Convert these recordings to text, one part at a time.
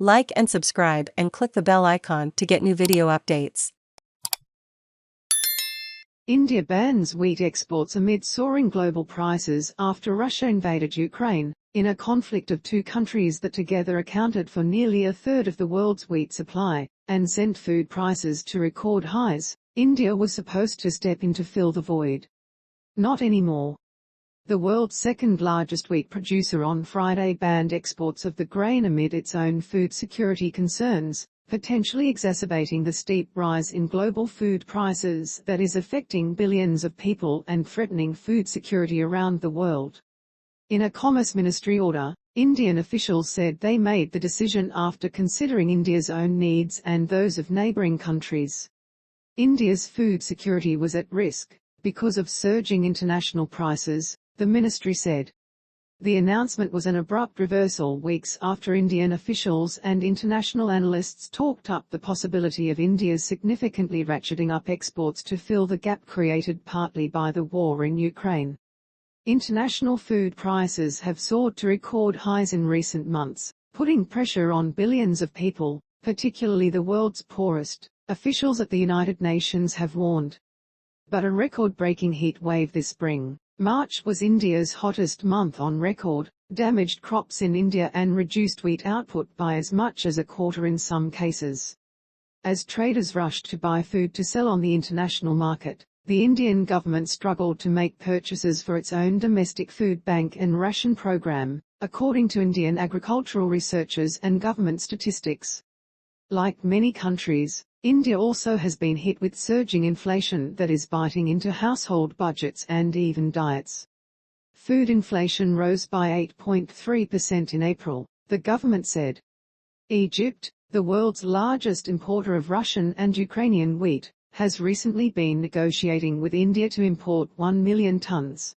Like and subscribe and click the bell icon to get new video updates. India bans wheat exports amid soaring global prices after Russia invaded Ukraine, in a conflict of two countries that together accounted for nearly a third of the world's wheat supply, and sent food prices to record highs. India was supposed to step in to fill the void. Not anymore. The world's second-largest wheat producer on Friday banned exports of the grain amid its own food security concerns, potentially exacerbating the steep rise in global food prices that is affecting billions of people and threatening food security around the world. In a Commerce Ministry order, Indian officials said they made the decision after considering India's own needs and those of neighbouring countries. India's food security was at risk because of surging international prices, the ministry said. The announcement was an abrupt reversal weeks after Indian officials and international analysts talked up the possibility of India's significantly ratcheting up exports to fill the gap created partly by the war in Ukraine. International food prices have soared to record highs in recent months, putting pressure on billions of people, particularly the world's poorest, officials at the United Nations have warned. But a record-breaking heat wave this spring, March was India's hottest month on record, damaged crops in India and reduced wheat output by as much as a quarter in some cases. As traders rushed to buy food to sell on the international market, the Indian government struggled to make purchases for its own domestic food bank and ration program, according to Indian agricultural researchers and government statistics. Like many countries, India also has been hit with surging inflation that is biting into household budgets and even diets. Food inflation rose by 8.3% in April, the government said. Egypt, the world's largest importer of Russian and Ukrainian wheat, has recently been negotiating with India to import 1 million tons.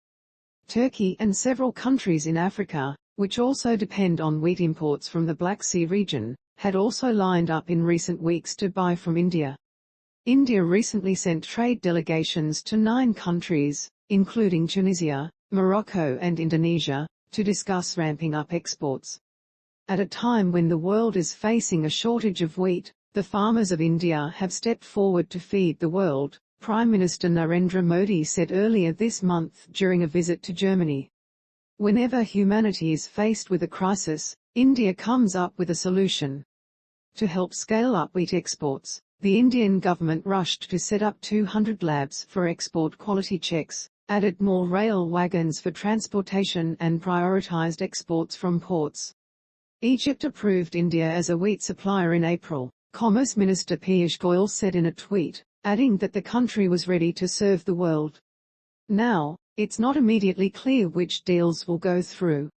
Turkey and several countries in Africa, which also depend on wheat imports from the Black Sea region, had also lined up in recent weeks to buy from India. India recently sent trade delegations to 9 countries, including Tunisia, Morocco and Indonesia, to discuss ramping up exports. At a time when the world is facing a shortage of wheat, the farmers of India have stepped forward to feed the world, Prime Minister Narendra Modi said earlier this month during a visit to Germany. Whenever humanity is faced with a crisis, India comes up with a solution. To help scale up wheat exports, the Indian government rushed to set up 200 labs for export quality checks, added more rail wagons for transportation and prioritized exports from ports. Egypt approved India as a wheat supplier in April, Commerce Minister Piyush Goyal said in a tweet, adding that the country was ready to serve the world. Now, it's not immediately clear which deals will go through.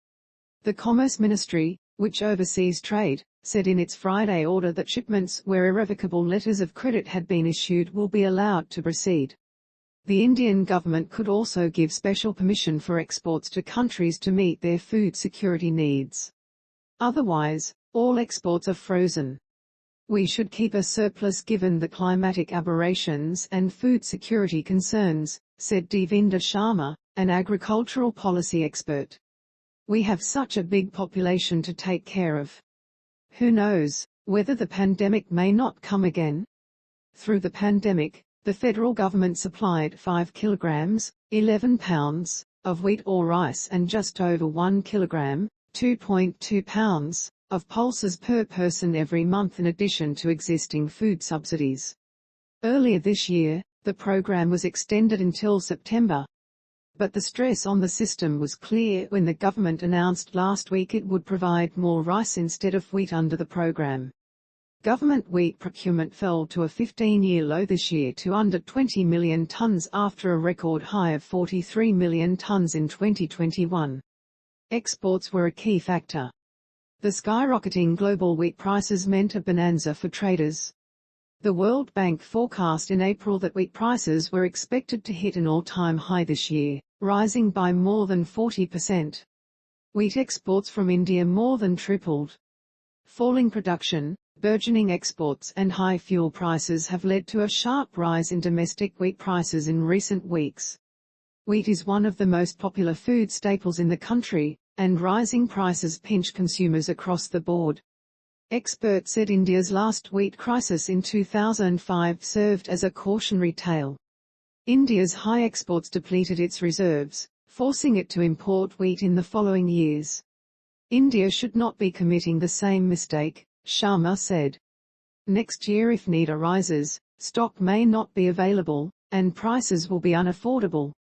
The Commerce Ministry, which oversees trade, said in its Friday order that shipments where irrevocable letters of credit had been issued will be allowed to proceed. The Indian government could also give special permission for exports to countries to meet their food security needs. Otherwise, all exports are frozen. We should keep a surplus given the climatic aberrations and food security concerns, said Devinder Sharma, an agricultural policy expert. We have such a big population to take care of. Who knows whether the pandemic may not come again? Through the pandemic, the federal government supplied 5 kilograms, 11 pounds, of wheat or rice and just over 1 kilogram, 2.2 pounds, of pulses per person every month in addition to existing food subsidies. Earlier this year, the program was extended until September. But the stress on the system was clear when the government announced last week it would provide more rice instead of wheat under the program. Government wheat procurement fell to a 15-year low this year to under 20 million tons after a record high of 43 million tons in 2021. Exports were a key factor. The skyrocketing global wheat prices meant a bonanza for traders. The World Bank forecast in April that wheat prices were expected to hit an all-time high this year, rising by more than 40%. Wheat exports from India more than tripled. Falling production, burgeoning exports and high fuel prices have led to a sharp rise in domestic wheat prices in recent weeks. Wheat is one of the most popular food staples in the country, and rising prices pinch consumers across the board. Experts said India's last wheat crisis in 2005 served as a cautionary tale. India's high exports depleted its reserves, forcing it to import wheat in the following years. India should not be committing the same mistake, Sharma said. Next year, if need arises, stock may not be available, and prices will be unaffordable.